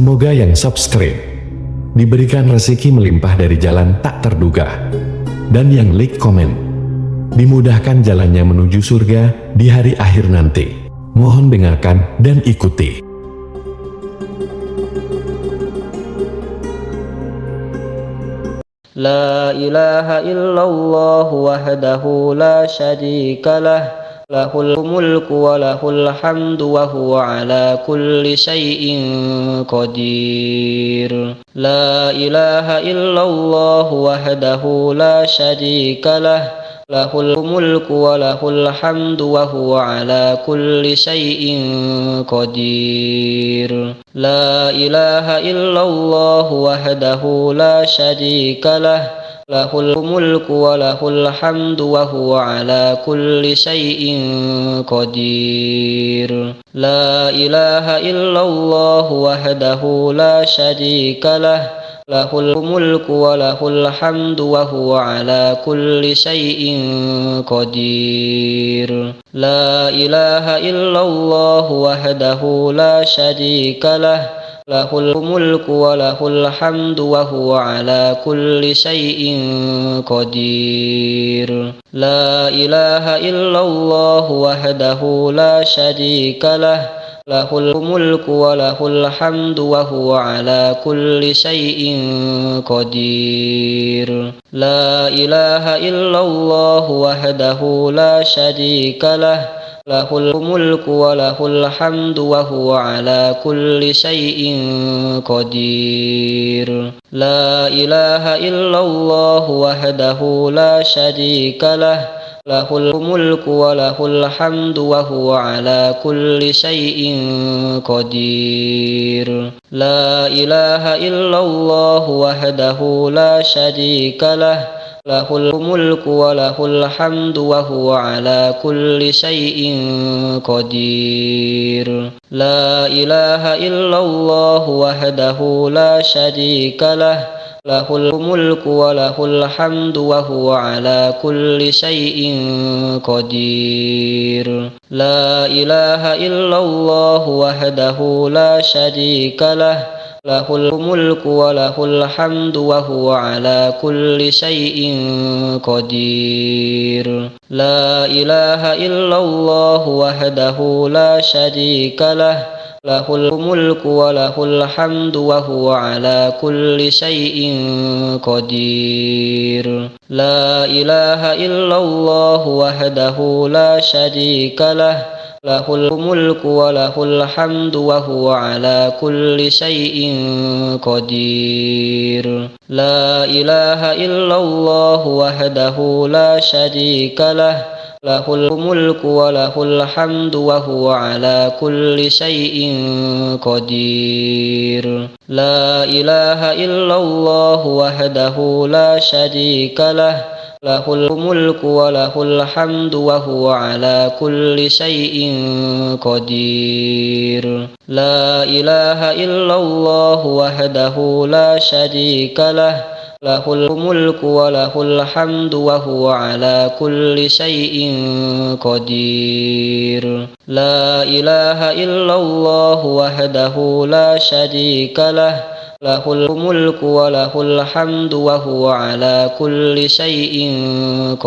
Semoga yang subscribe diberikan rezeki melimpah dari jalan tak terduga, dan yang like komen dimudahkan jalannya menuju surga di hari akhir nanti. Mohon dengarkan dan ikuti. La ilaha illallah wahdahu la syarika lah, lahul mulku wa lahul hamdu wa huwa ala kulli syai'in qadir. La ilaha illallah wahdahu la syarika lah, lahul mulku wa lahul hamdu wa huwa ala kulli syai'in qadir. La ilaha illallah wahdahu la syarika lah, lahul mulku wa lahul hamdu wa huwa ala kulli syai'in qadir. La ilaha illallah wahdahu la syarika lah, lahul mulku wa lahul hamdu wa huwa ala kulli syai'in qadir. La ilaha illallah wahdahu la syarika lah, lahul mulku wa lahul hamdu wa huwa ala kulli syai'in qadir. La ilaha illallah wahdahu la syarika lah, lahul mulku wa lahul hamdu wa huwa ala kulli syai'in qadir. La ilaha illallah wahdahu la syarika lah, lahul mulku wa lahul hamdu wa huwa ala kulli syai'in qadir. La ilaha illallah wahdahu la syarika lah, lahul mulku wa lahul hamdu wa huwa ala kulli syai'in qadir. La ilaha illallah wahdahu la syarika lah, lahul mulku wa lahul hamdu wa huwa ala kulli syai'in qadir. La ilaha illallah wahdahu la syarika lah, lahul mulku wa lahul hamdu wa huwa ala kulli syai'in qadir. La ilaha illallah wahdahu la syarika lah, lahul mulku wa lahul hamdu wa huwa ala kulli syai'in qadir. La ilaha illallah wahdahu la syarika lah, lahul mulku wa lahul hamdu wa huwa ala kulli syai'in qadir. La ilaha illallah wahdahu la syarika lah, lahul mulku wa lahul hamdu wa huwa ala kulli syai'in qadir. La ilaha illallah wahdahu la syarika lah, lahul mulku wa lahul hamdu wa huwa ala kulli syai'in qadir. La ilaha illallah wahdahu la syarika lah, lahul mulku wa lahul hamdu wa huwa ala kulli syai'in qadir. La ilaha illallah wahdahu la syarika lah, lahul mulku wa lahul hamdu wa huwa ala kulli syai'in qadir. La ilaha illallah wahdahu la syarika lah, lahul mulku wa lahul hamdu wa huwa ala kulli syai'in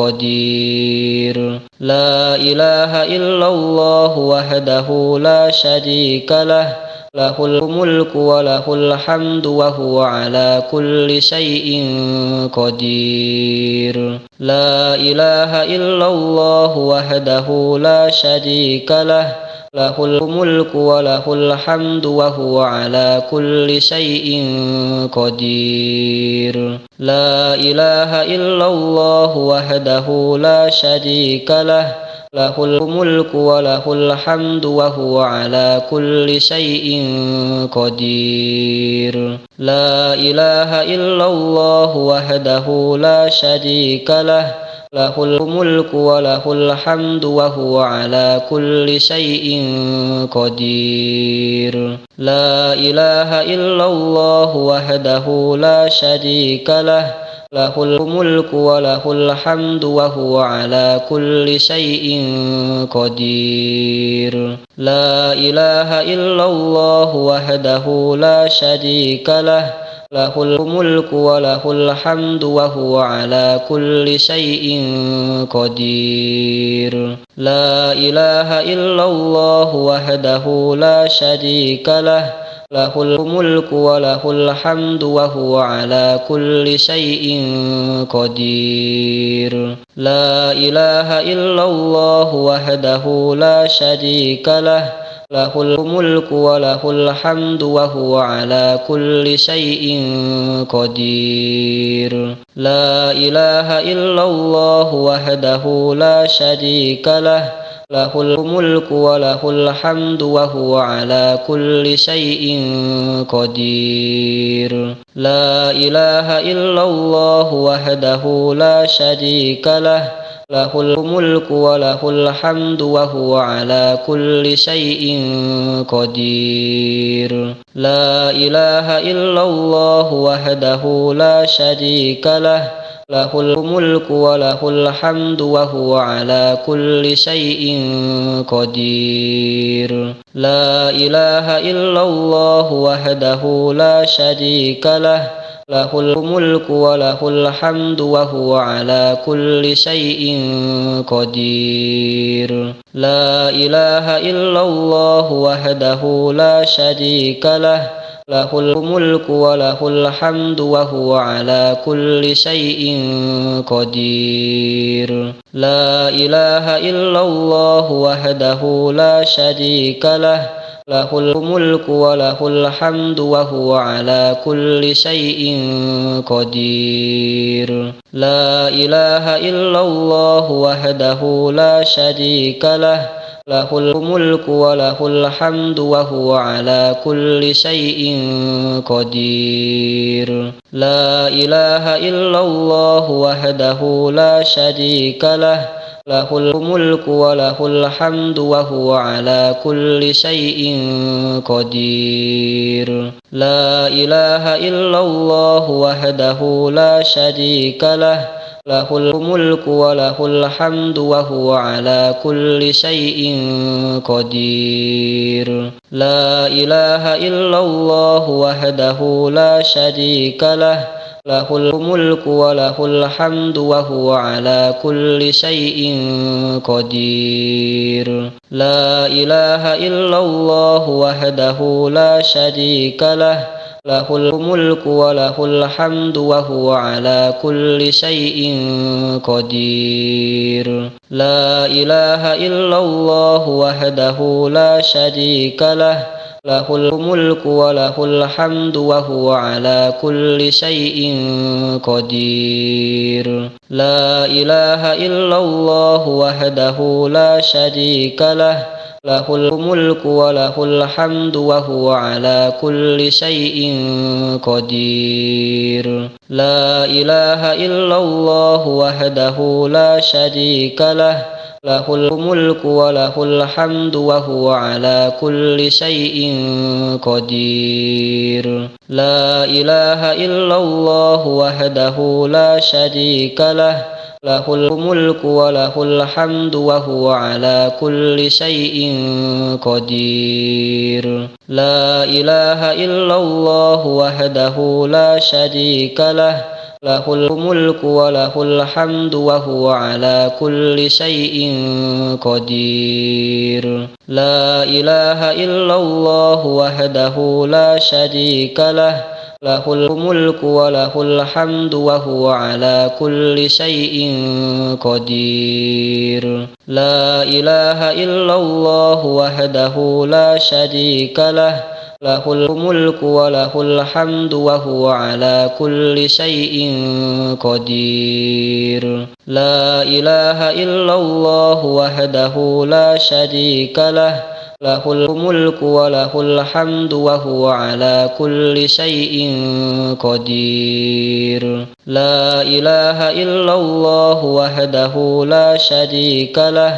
qadir. La ilaha illallah wahdahu la syarika lah, lahul mulku wa lahul hamdu wa huwa ala kulli syai'in qadir. La ilaha illallah wahdahu la syarika lah, lahul mulku wa lahul hamdu wa huwa ala kulli syai'in qadir. La ilaha illallah wahdahu la syarika lah, lahul mulku wa lahul hamdu wa huwa ala kulli syai'in qadir. La ilaha illallah wahdahu la syarika lah, lahul mulku wa lahul hamdu wa huwa ala kulli syai'in qadir. La ilaha illallah wahdahu la syarika lah, له الملك وله الحمد وهو على كل شيء قدير. لا إله إلا الله وحده لا شريك له، له الملك وله الحمد وهو على كل شيء قدير. لا إله إلا الله وحده لا شريك له، له الملك وله الحمد وهو على كل شيء قدير. لا إله إلا الله وحده لا شريك له، له الملك وله الحمد وهو على كل شيء قدير. لا إله إلا الله وحده لا شريك له، له الملك وله الحمد وهو على كل شيء قدير. لا إله إلا الله وحده لا شريك له، له الملك وله الحمد وهو على كل شيء قدير. لا إله إلا الله وحده لا شريك له، له الملك وله الحمد وهو على كل شيء قدير. لا إله إلا الله وحده لا شريك له، له الملك وله الحمد وهو على كل شيء قدير. لا إله إلا الله وحده لا شريك له، له الملك وله الحمد وهو على كل شيء قدير. لا إله إلا الله وحده لا شريك له، له الملك وله الحمد وهو على كل شيء قدير. لا إله إلا الله وحده لا شريك له، له الملك وله الحمد وهو على كل شيء قدير. لا إله إلا الله وحده لا شريك له، له الملك وله الحمد وهو على كل شيء قدير. لا إله إلا الله وحده لا شريك له، له الملك وله الحمد وهو على كل شيء قدير. لا إله إلا الله وحده لا شريك له، له الملك وله الحمد وهو على كل شيء قدير. لا إله إلا الله وحده لا شريك له، له الملك وله الحمد وهو على كل شيء قدير. لا إله إلا الله وحده لا شريك له، له الملك وله الحمد وهو على كل شيء قدير. لا إله إلا الله وحده لا شريك له، له الملك وله الحمد وهو على كل شيء قدير. لا إله إلا الله وحده لا شريك له، له الملك وله الحمد وهو على كل شيء قدير. لا إله إلا الله وحده لا شريك له، له الملك وله الحمد وهو على كل شيء قدير. لا إله إلا الله وحده لا شريك له، له الملك وله الحمد وهو على كل شيء قدير. لا إله إلا الله وحده لا شريك له، له الملك وله الحمد وهو على كل شيء قدير. لا إله إلا الله وحده لا شريك له، له الملك وله الحمد وهو على كل شيء قدير. لا إله إلا الله وحده لا شريك له، له الملك وله الحمد وهو على كل شيء قدير. لا إله إلا الله وحده لا شريك له،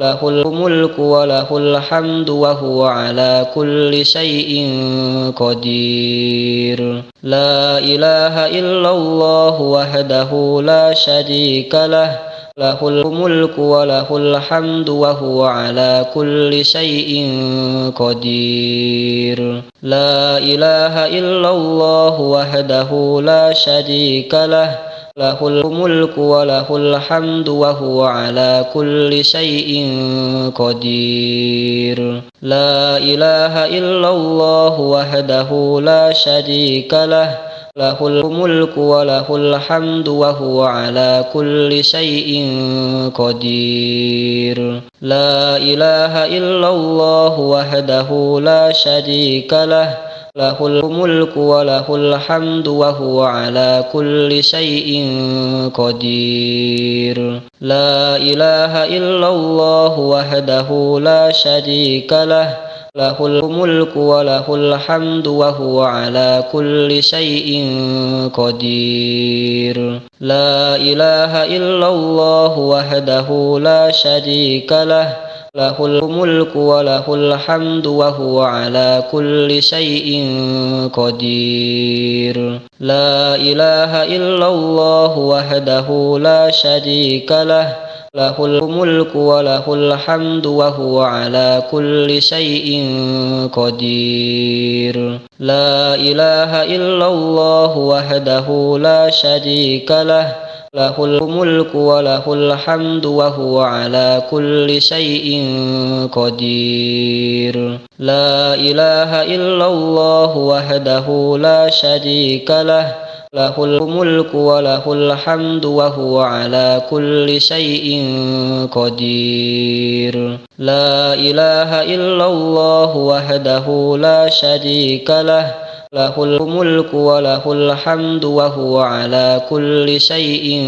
lahul mulku wa lahul hamdu wa huwa ala kulli syai'in qadir. La ilaha illallah wahdahu la syarika lah, lahul mulku wa lahul hamdu wa huwa ala kulli syai'in qadir. La ilaha illallah wahdahu la syarika lah, lahul mulku wa lahul hamdu wa huwa ala kulli syai'in qadir. La ilaha illallah wahdahu la syarika lah, lahul mulku wa lahul hamdu wa huwa ala kulli syai'in qadir. La ilaha illallah wahdahu la syarika lah, lahul mulku wa lahul hamdu wa huwa ala kulli syai'in qadir. La ilaha illallah wahdahu la syarika lah, lahul mulku wa lahul hamdu wa huwa ala kulli syai'in qadir. La ilaha illallah wahdahu la syarika lah, lahul mulku wa lahul hamdu wa huwa ala kulli syai'in qadir. La ilaha illallah wahdahu la syarika lah, lahul mulku wa lahul hamdu wa huwa ala kulli syai'in qadir. La ilaha illallah wahdahu la syarika lah, lahul mulku wa lahul hamdu wa huwa ala kulli syai'in qadir. La ilaha illallah wahdahu la syarika lah, lahul mulku wa lahul hamdu wa huwa ala kulli syai'in qadir. La ilaha illallah wahdahu la syarika lah, lahul mulku wa lahul hamdu wa huwa ala kulli syai'in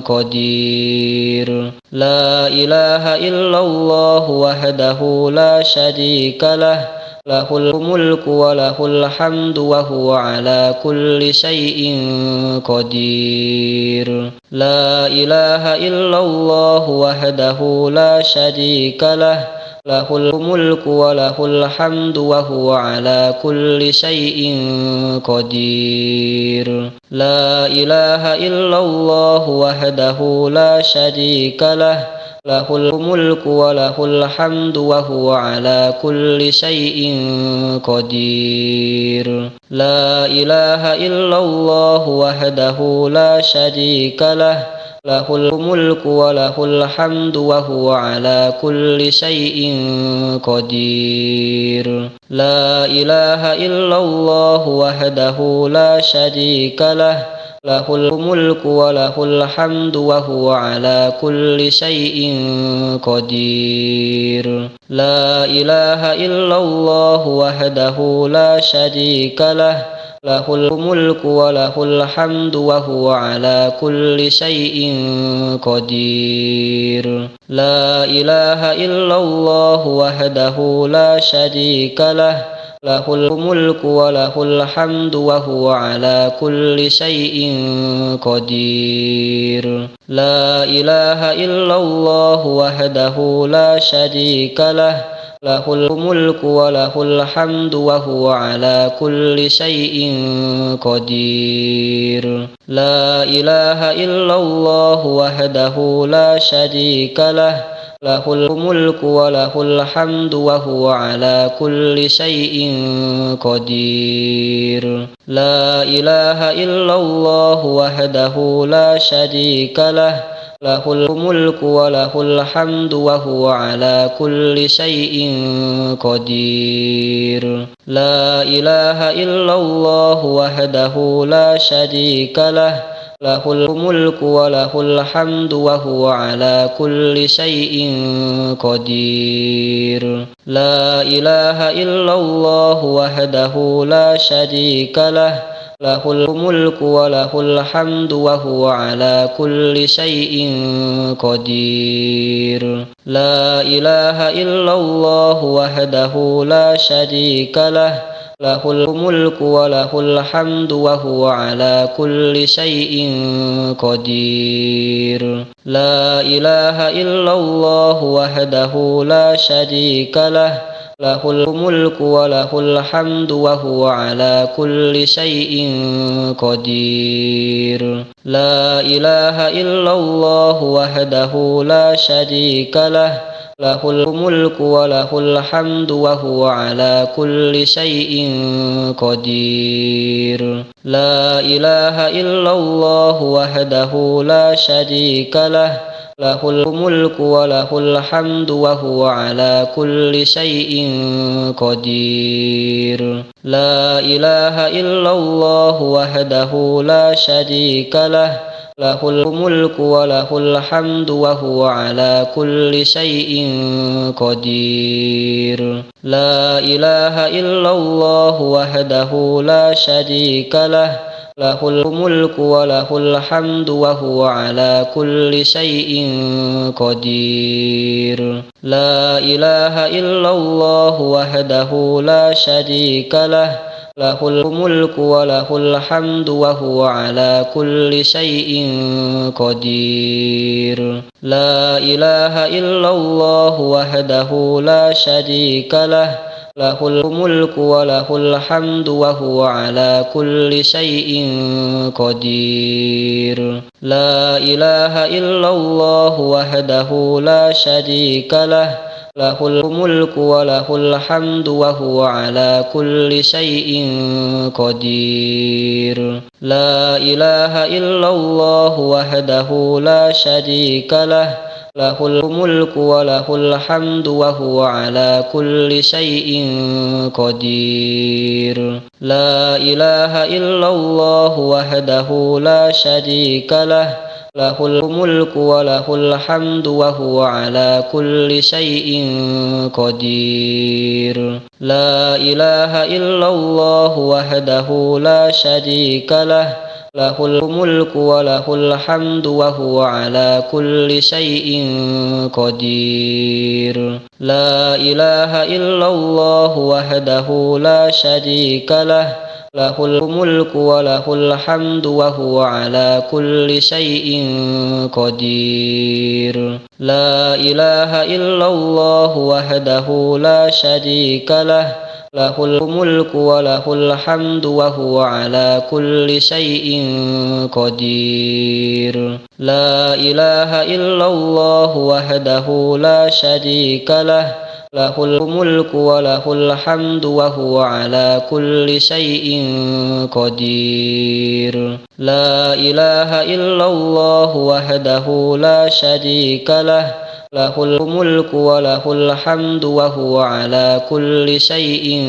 qadir. La ilaha illallah wahdahu la syarika lah, lahul mulku wa lahul hamdu wa huwa ala kulli syai'in qadir. La ilaha illallah wahdahu la syarika lah, lahul mulku wa lahul hamdu wa huwa ala kulli syai'in qadir. La ilaha illallah wahdahu la syarika lah, lahul mulku wa lahul hamdu wa huwa ala kulli syai'in qadir. La ilaha illallah wahdahu la syarika lah, lahul mulku wa lahul hamdu wa huwa ala kulli syai'in qadir. La ilaha illallah wahdahu la syarika lah, lahul mulku wa lahul hamdu wa huwa ala kulli syai'in qadir. La ilaha illallah wahdahu la syarika lah, lahul mulku wa lahul hamdu wa huwa ala kulli syai'in qadir. La ilaha illallah wahdahu la syarika lah, lahul mulku wa lahul hamdu wa huwa ala kulli syai'in qadir. La ilaha illallah wahdahu la syarika lah, lahul mulku wa lahul hamdu wa huwa ala kulli syai'in qadir. La ilaha illallah wahdahu la syarika lah, lahul mulku wa lahul hamdu wa huwa ala kulli syai'in qadir. La ilaha illallah wahdahu la syarika lah, lahul mulku wa lahul hamdu wa huwa ala kulli syai'in qadir. La ilaha illallah wahdahu la syarika lah, lahul mulku wa lahul hamdu wa huwa ala kulli syai'in qadir. La ilaha illallah wahdahu la syarika lah, lahul mulku wa lahul hamdu wa huwa ala kulli syai'in qadir. La ilaha illallah wahdahu la syarika lah, lahul mulku wa lahul hamdu wa huwa ala kulli syai'in qadir. La ilaha illallah wahdahu la syarika lah, lahul mulku wa lahul hamdu wa huwa ala kulli syai'in qadir. La ilaha illallah wahdahu la syarika lah, lahul mulku wa lahul hamdu wa huwa ala kulli syai'in qadir. La ilaha illallah wahdahu la syarika lah, lahul mulku wa lahul hamdu wa huwa ala kulli syai'in qadir. La ilaha illallah wahdahu la syarika lah, lahul mulku wa lahul hamdu wa huwa ala kulli syai'in qadir. La ilaha illallah wahdahu la syarika lah, lahul mulku wa lahul hamdu wa huwa ala kulli syai'in qadir. La ilaha illallah wahdahu la syarika lah, lahul mulku wa lahul hamdu wa huwa ala kulli syai'in qadir. La ilaha illallah wahdahu la syarika lah, lahul mulku wa lahul hamdu wa huwa ala kulli syai'in qadir. La ilaha illallah wahdahu la syarika lah, lahul mulku wa lahul hamdu wa huwa ala kulli syai'in qadir. La ilaha illallah wahdahu la syarika lah, lahul mulku wa lahul hamdu wa huwa ala kulli syai'in qadir. La ilaha illallah wahdahu la syarika lah, lahul mulku wa lahul hamdu wa huwa ala kulli syai'in qadir. La ilaha illallah wahdahu la syarika lah, lahul mulku wa lahul hamdu wa huwa ala kulli syai'in qadir. La ilaha illallah wahdahu la syarika lah, lahul mulku wa lahul hamdu wa huwa ala kulli syai'in qadir. La ilaha illallah wahdahu la syarika lah, lahul mulku wa lahul hamdu wa huwa ala kulli syai'in qadir. La ilaha illallah wahdahu la syarika lah, lahul mulku wa lahul hamdu wa huwa ala kulli syai'in qadir. La ilaha illallah wahdahu la syarika lah, lahul mulku wa lahul hamdu wa huwa ala kulli syai'in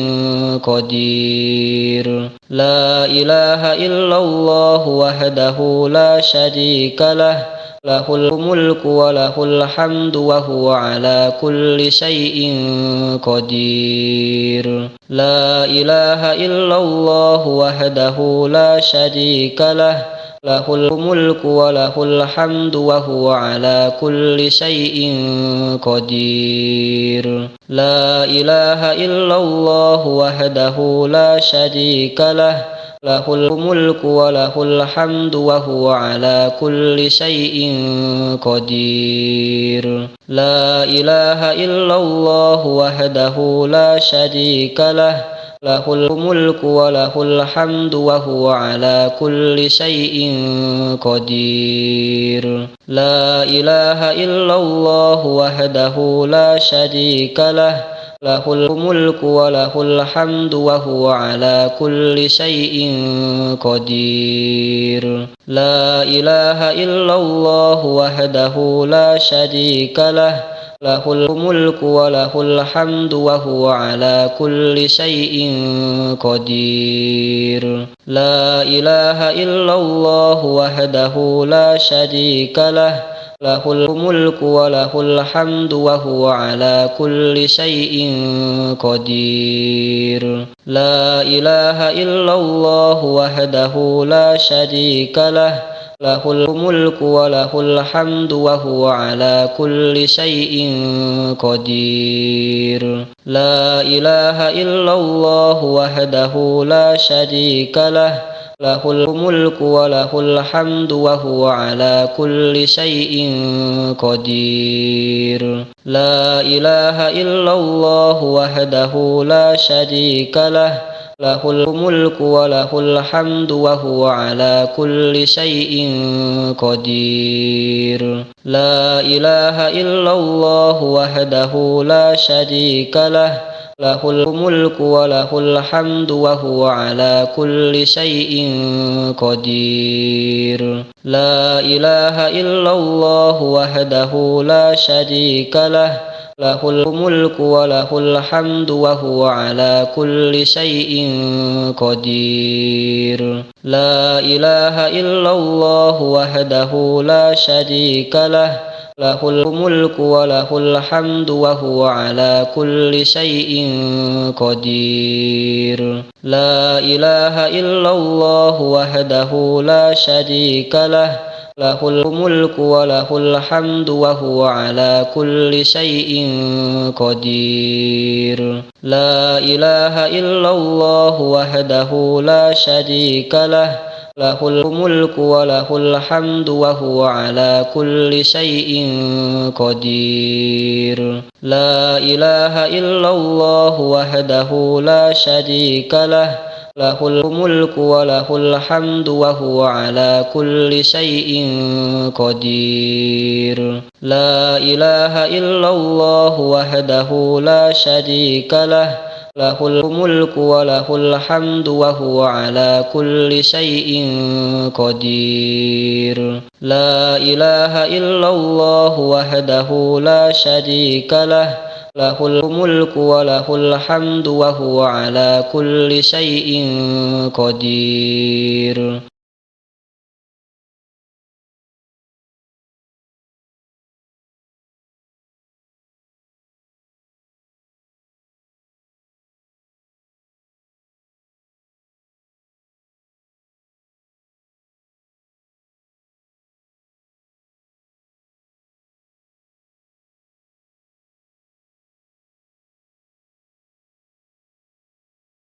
qadir. La ilaha illallah wahdahu la syarika lah, lahul mulku wa lahul hamdu wa huwa ala kulli syai'in qadir. La ilaha illallah wahdahu la syarika lah, lahul mulku wa lahul hamdu wa huwa ala kulli syai'in qadir. La ilaha illallah wahdahu la syarika lah, lahul mulku wa lahul hamdu wa huwa ala kulli syai'in qadir. La ilaha illallah wahdahu la syarika lah, lahul mulku wa lahul hamdu wa huwa ala kulli syai'in qadir. La ilaha illallah wahdahu la syarika lah, lahul mulku wa lahul hamdu wa huwa ala kulli syai'in qadir. La ilaha illallah wahdahu la syarika lah, lahul mulku wa lahul hamdu wa huwa ala kulli syai'in qadir. La ilaha illallah wahdahu la syarika lah, lahul mulku wa lahul hamdu wa huwa ala kulli syai'in qadir. La ilaha illallah wahdahu la syarika lah, له الملك وله الحمد وهو على كل شيء قدير. لا إله إلا الله وحده لا شريك له، له الملك وله الحمد وهو على كل شيء قدير. لا إله إلا الله وحده لا شريك له، له الملك وله الحمد وهو على كل شيء قدير. لا إله إلا الله وحده لا شريك له، له الملك وله الحمد وهو على كل شيء قدير. لا إله إلا الله وحده لا شريك له، له الملك وله الحمد وهو على كل شيء قدير. لا إله إلا الله وحده لا شريك له، له الملك وله الحمد وهو على كل شيء قدير. لا إله إلا الله وحده لا شريك له، له الملك وله الحمد وهو على كل شيء قدير. لا إله إلا الله وحده لا شريك له، له الملك وله الحمد وهو على كل شيء قدير. لا إله إلا الله وحده لا شريك له، له الملك وله الحمد وهو على كل شيء قدير. لا إله إلا الله وحده لا شريك له، له الملك وله الحمد وهو على كل شيء قدير. لا إله إلا الله وحده لا شريك له، له الملك وله الحمد وهو على كل شيء قدير.